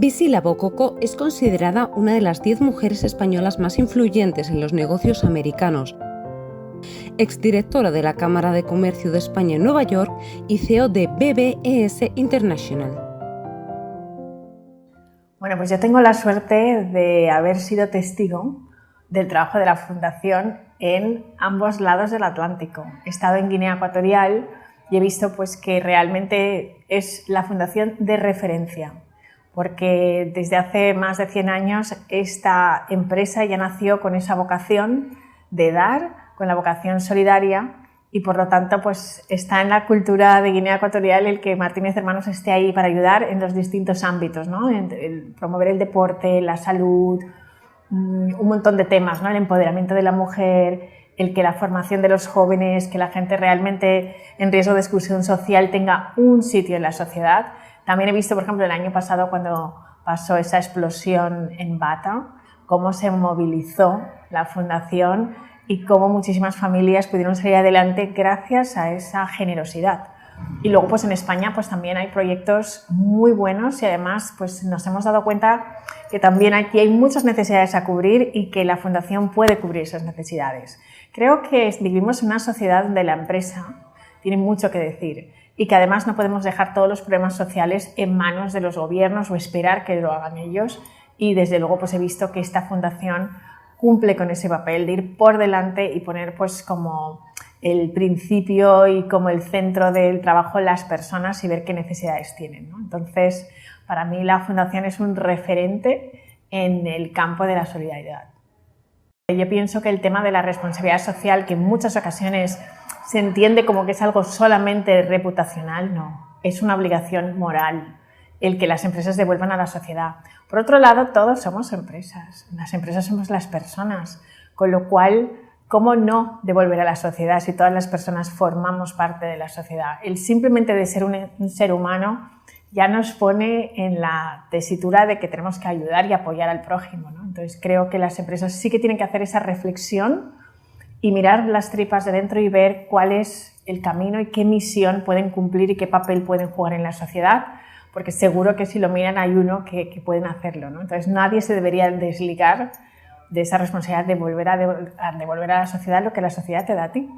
Visila Bococo es considerada una de las 10 mujeres españolas más influyentes en los negocios americanos, exdirectora de la Cámara de Comercio de España en Nueva York y CEO de BBES International. Bueno, pues yo tengo la suerte de haber sido testigo del trabajo de la Fundación en ambos lados del Atlántico. He estado en Guinea Ecuatorial y he visto pues, que realmente es la fundación de referencia, porque desde hace más de 100 años esta empresa ya nació con esa vocación de dar, con la vocación solidaria, y por lo tanto pues, está en la cultura de Guinea Ecuatorial el que Martínez Hermanos esté ahí para ayudar en los distintos ámbitos, ¿no? Promover el deporte, la salud, un montón de temas, ¿no? El empoderamiento de la mujer, el que la formación de los jóvenes, que la gente realmente en riesgo de exclusión social tenga un sitio en la sociedad. También he visto, por ejemplo, el año pasado cuando pasó esa explosión en Bata, cómo se movilizó la fundación y cómo muchísimas familias pudieron salir adelante gracias a esa generosidad. Y luego pues en España pues también hay proyectos muy buenos y además pues nos hemos dado cuenta que también aquí hay muchas necesidades a cubrir y que la Fundación puede cubrir esas necesidades. Creo que vivimos en una sociedad donde la empresa tiene mucho que decir y que además no podemos dejar todos los problemas sociales en manos de los gobiernos o esperar que lo hagan ellos, y desde luego pues he visto que esta fundación cumple con ese papel de ir por delante y poner pues como el principio y como el centro del trabajo las personas y ver qué necesidades tienen, ¿no? Entonces, para mí la fundación es un referente en el campo de la solidaridad. Yo pienso que el tema de la responsabilidad social, que en muchas ocasiones se entiende como que es algo solamente reputacional, no, es una obligación moral el que las empresas devuelvan a la sociedad. Por otro lado, todos somos empresas, las empresas somos las personas, con lo cual, ¿cómo no devolver a la sociedad si todas las personas formamos parte de la sociedad? El simplemente de ser un ser humano ya nos pone en la tesitura de que tenemos que ayudar y apoyar al prójimo, ¿no? Entonces creo que las empresas sí que tienen que hacer esa reflexión y mirar las tripas de dentro y ver cuál es el camino y qué misión pueden cumplir y qué papel pueden jugar en la sociedad, porque seguro que si lo miran hay uno que pueden hacerlo, ¿no? Entonces nadie se debería desligar de esa responsabilidad de devolver a la sociedad lo que la sociedad te da a ti.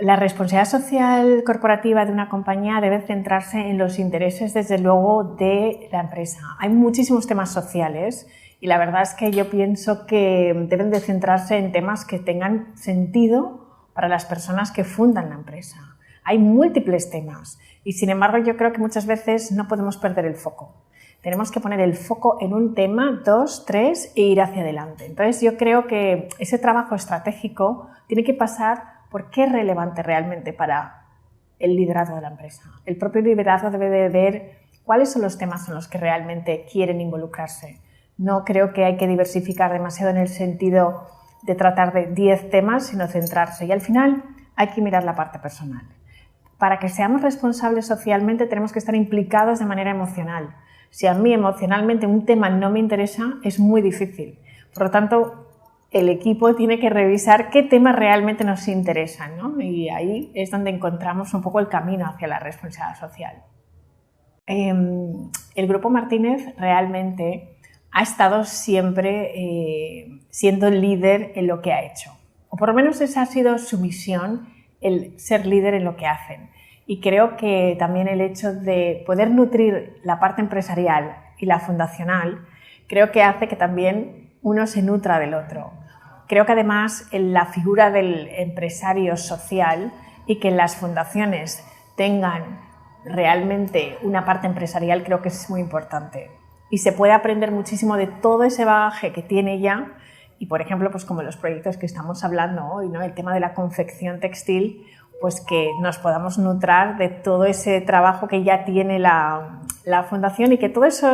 La responsabilidad social corporativa de una compañía debe centrarse en los intereses, desde luego, de la empresa. Hay muchísimos temas sociales y la verdad es que yo pienso que deben de centrarse en temas que tengan sentido para las personas que fundan la empresa. Hay múltiples temas y, sin embargo, yo creo que muchas veces no podemos perder el foco. Tenemos que poner el foco en un tema, 2, 3 e ir hacia adelante. Entonces yo creo que ese trabajo estratégico tiene que pasar por qué es relevante realmente para el liderazgo de la empresa. El propio liderazgo debe de ver cuáles son los temas en los que realmente quieren involucrarse. No creo que hay que diversificar demasiado en el sentido de tratar de 10 temas, sino centrarse. Y al final hay que mirar la parte personal. Para que seamos responsables socialmente tenemos que estar implicados de manera emocional. Si a mí emocionalmente un tema no me interesa, es muy difícil. Por lo tanto, el equipo tiene que revisar qué temas realmente nos interesan, ¿no? Y ahí es donde encontramos un poco el camino hacia la responsabilidad social. El Grupo Martínez realmente ha estado siempre siendo líder en lo que ha hecho. O por lo menos esa ha sido su misión, el ser líder en lo que hacen. Y creo que también el hecho de poder nutrir la parte empresarial y la fundacional, creo que hace que también uno se nutra del otro. Creo que además la figura del empresario social y que las fundaciones tengan realmente una parte empresarial creo que es muy importante. Y se puede aprender muchísimo de todo ese bagaje que tiene ya y, por ejemplo, pues como los proyectos que estamos hablando hoy, ¿no? El tema de la confección textil, pues que nos podamos nutrir de todo ese trabajo que ya tiene la fundación y que todas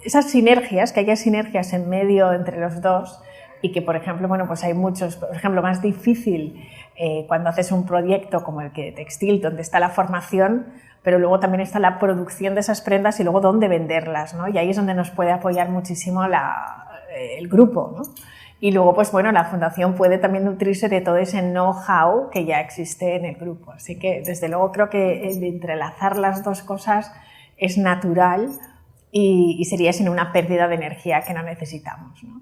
esas sinergias, que haya sinergias en medio entre los dos y que, por ejemplo, bueno, pues hay muchos, por ejemplo, más difícil cuando haces un proyecto como el que textil, donde está la formación, pero luego también está la producción de esas prendas y luego dónde venderlas, ¿no? Y ahí es donde nos puede apoyar muchísimo el grupo, ¿no? Y luego, pues bueno, la fundación puede también nutrirse de todo ese know-how que ya existe en el grupo. Así que, desde luego, creo que el entrelazar las dos cosas es natural y sería sin una pérdida de energía que no necesitamos, ¿no?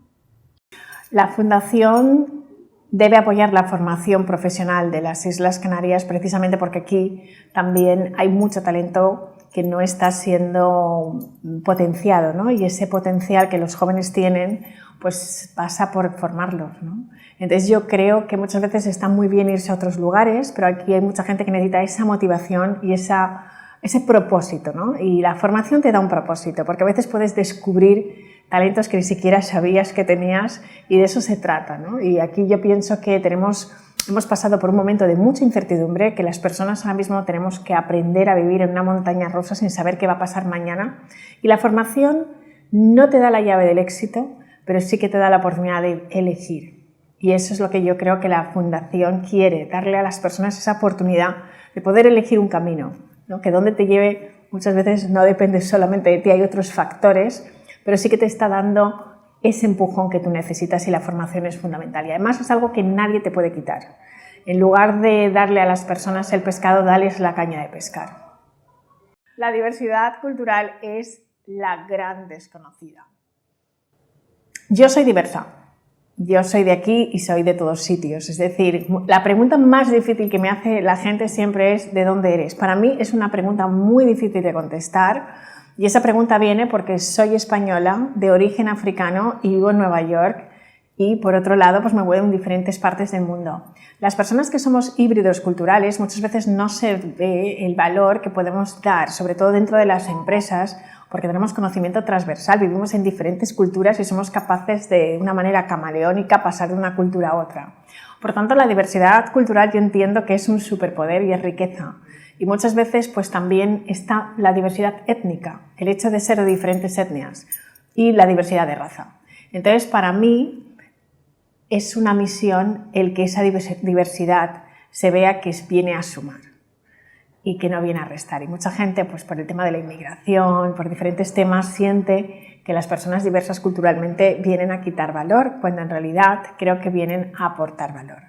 La Fundación debe apoyar la formación profesional de las Islas Canarias precisamente porque aquí también hay mucho talento que no está siendo potenciado, ¿no? Y ese potencial que los jóvenes tienen pues pasa por formarlos, ¿no? Entonces yo creo que muchas veces está muy bien irse a otros lugares, pero aquí hay mucha gente que necesita esa motivación y ese propósito, ¿no? Y la formación te da un propósito, porque a veces puedes descubrir talentos que ni siquiera sabías que tenías y de eso se trata, ¿no? Y aquí yo pienso que hemos pasado por un momento de mucha incertidumbre, que las personas ahora mismo tenemos que aprender a vivir en una montaña rusa sin saber qué va a pasar mañana. Y la formación no te da la llave del éxito, pero sí que te da la oportunidad de elegir. Y eso es lo que yo creo que la Fundación quiere, darle a las personas esa oportunidad de poder elegir un camino, ¿no? Que donde te lleve muchas veces no depende solamente de ti, hay otros factores, pero sí que te está dando ese empujón que tú necesitas y la formación es fundamental. Y además es algo que nadie te puede quitar. En lugar de darle a las personas el pescado, dales la caña de pescar. La diversidad cultural es la gran desconocida. Yo soy diversa. Yo soy de aquí y soy de todos sitios. Es decir, la pregunta más difícil que me hace la gente siempre es ¿de dónde eres? Para mí es una pregunta muy difícil de contestar y esa pregunta viene porque soy española, de origen africano y vivo en Nueva York y por otro lado pues me muevo en diferentes partes del mundo. Las personas que somos híbridos culturales muchas veces no se ve el valor que podemos dar, sobre todo dentro de las empresas, porque tenemos conocimiento transversal, vivimos en diferentes culturas y somos capaces de una manera camaleónica pasar de una cultura a otra. Por tanto, la diversidad cultural yo entiendo que es un superpoder y es riqueza. Y muchas veces pues también está la diversidad étnica, el hecho de ser de diferentes etnias y la diversidad de raza. Entonces, para mí es una misión el que esa diversidad se vea que viene a sumar y que no viene a restar. Y mucha gente, pues por el tema de la inmigración, por diferentes temas, siente que las personas diversas culturalmente vienen a quitar valor, cuando en realidad creo que vienen a aportar valor.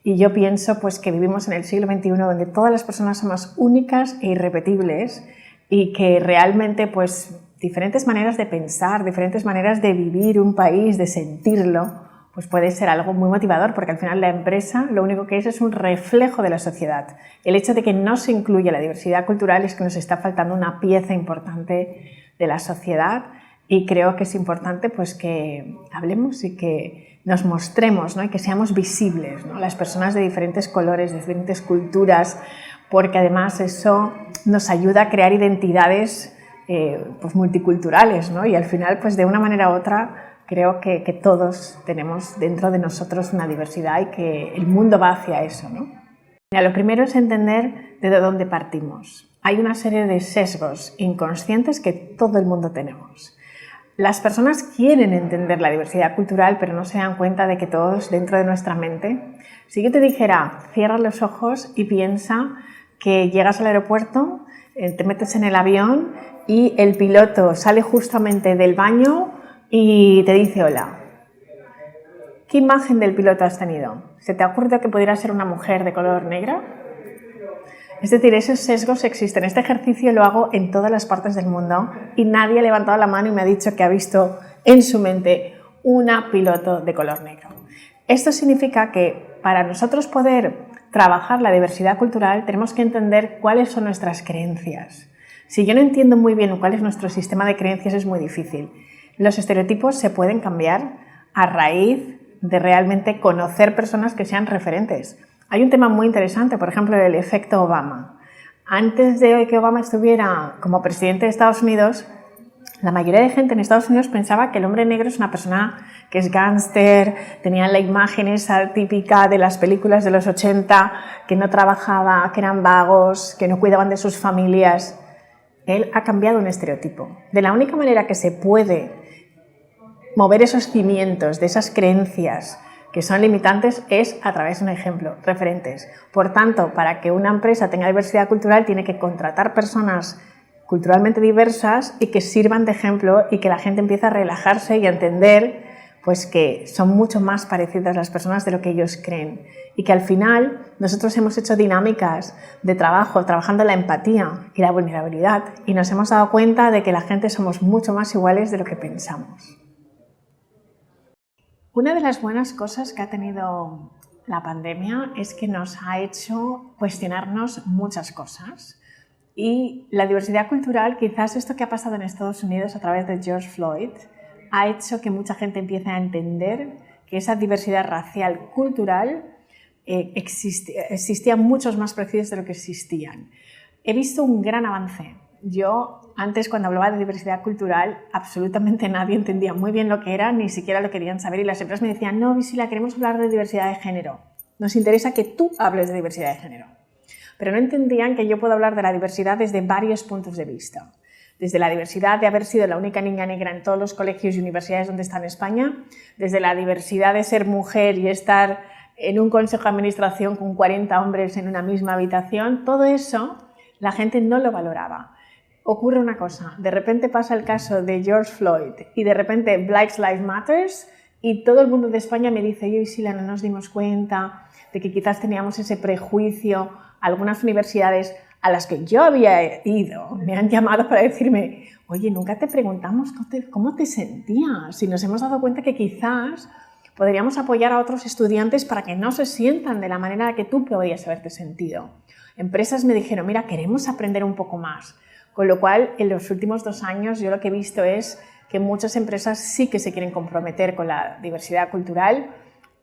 Y yo pienso pues, que vivimos en el siglo XXI donde todas las personas somos únicas e irrepetibles y que realmente pues, diferentes maneras de pensar, diferentes maneras de vivir un país, de sentirlo, pues puede ser algo muy motivador porque al final la empresa lo único que es un reflejo de la sociedad. El hecho de que no se incluya la diversidad cultural es que nos está faltando una pieza importante de la sociedad y creo que es importante pues, que hablemos y que nos mostremos, ¿no? Y que seamos visibles, ¿no? Las personas de diferentes colores, de diferentes culturas, porque además eso nos ayuda a crear identidades pues multiculturales, ¿no? Y al final pues de una manera u otra creo que todos tenemos dentro de nosotros una diversidad y que el mundo va hacia eso, ¿no? Mira, lo primero es entender de dónde partimos. Hay una serie de sesgos inconscientes que todo el mundo tenemos. Las personas quieren entender la diversidad cultural, pero no se dan cuenta de que todos dentro de nuestra mente. Si yo te dijera, cierra los ojos y piensa que llegas al aeropuerto, te metes en el avión y el piloto sale justamente del baño y te dice hola. ¿Qué imagen del piloto has tenido? ¿Se te ocurre que pudiera ser una mujer de color negra? Es decir, esos sesgos existen. Este ejercicio lo hago en todas las partes del mundo y nadie ha levantado la mano y me ha dicho que ha visto en su mente una piloto de color negro. Esto significa que para nosotros poder trabajar la diversidad cultural tenemos que entender cuáles son nuestras creencias. Si yo no entiendo muy bien cuál es nuestro sistema de creencias es muy difícil. Los estereotipos se pueden cambiar a raíz de realmente conocer personas que sean referentes. Hay un tema muy interesante, por ejemplo, el efecto Obama. Antes de que Obama estuviera como presidente de Estados Unidos, la mayoría de gente en Estados Unidos pensaba que el hombre negro es una persona que es gángster, tenía la imagen esa típica de las películas de los 80, que no trabajaba, que eran vagos, que no cuidaban de sus familias. Él ha cambiado un estereotipo. De la única manera que se puede mover esos cimientos de esas creencias que son limitantes es a través de un ejemplo, referentes. Por tanto, para que una empresa tenga diversidad cultural tiene que contratar personas culturalmente diversas y que sirvan de ejemplo y que la gente empiece a relajarse y a entender pues que son mucho más parecidas las personas de lo que ellos creen y que al final nosotros hemos hecho dinámicas de trabajo trabajando la empatía y la vulnerabilidad y nos hemos dado cuenta de que la gente somos mucho más iguales de lo que pensamos. Una de las buenas cosas que ha tenido la pandemia es que nos ha hecho cuestionarnos muchas cosas y la diversidad cultural, quizás esto que ha pasado en Estados Unidos a través de George Floyd, ha hecho que mucha gente empiece a entender que esa diversidad racial cultural existían muchos más perfiles de lo que existían. He visto un gran avance. Yo antes, cuando hablaba de diversidad cultural, absolutamente nadie entendía muy bien lo que era, ni siquiera lo querían saber y las empresas me decían: no, Visila, queremos hablar de diversidad de género. Nos interesa que tú hables de diversidad de género. Pero no entendían que yo puedo hablar de la diversidad desde varios puntos de vista. Desde la diversidad de haber sido la única niña negra en todos los colegios y universidades donde está en España, desde la diversidad de ser mujer y estar en un consejo de administración con 40 hombres en una misma habitación, todo eso la gente no lo valoraba. Ocurre una cosa, de repente pasa el caso de George Floyd y de repente Black Lives Matter y todo el mundo de España me dice: yo y Sila no nos dimos cuenta de que quizás teníamos ese prejuicio. Algunas universidades a las que yo había ido me han llamado para decirme: oye, nunca te preguntamos cómo te sentías, y nos hemos dado cuenta que quizás podríamos apoyar a otros estudiantes para que no se sientan de la manera que tú podrías haberte sentido. Empresas me dijeron: mira, queremos aprender un poco más. Con lo cual, en los últimos 2 años yo lo que he visto es que muchas empresas sí que se quieren comprometer con la diversidad cultural.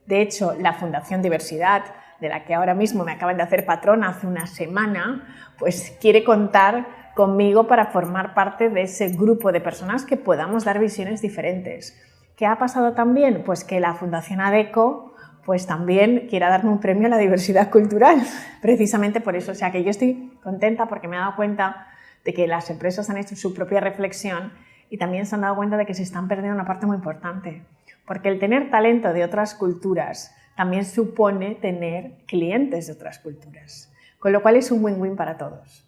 De hecho, la Fundación Diversidad, de la que ahora mismo me acaban de hacer patrona hace una semana, pues quiere contar conmigo para formar parte de ese grupo de personas que podamos dar visiones diferentes. ¿Qué ha pasado también? Pues que la Fundación ADECO pues también quiera darme un premio a la diversidad cultural, precisamente por eso. O sea que yo estoy contenta porque me he dado cuenta de que las empresas han hecho su propia reflexión y también se han dado cuenta de que se están perdiendo una parte muy importante, porque el tener talento de otras culturas también supone tener clientes de otras culturas, con lo cual es un win-win para todos.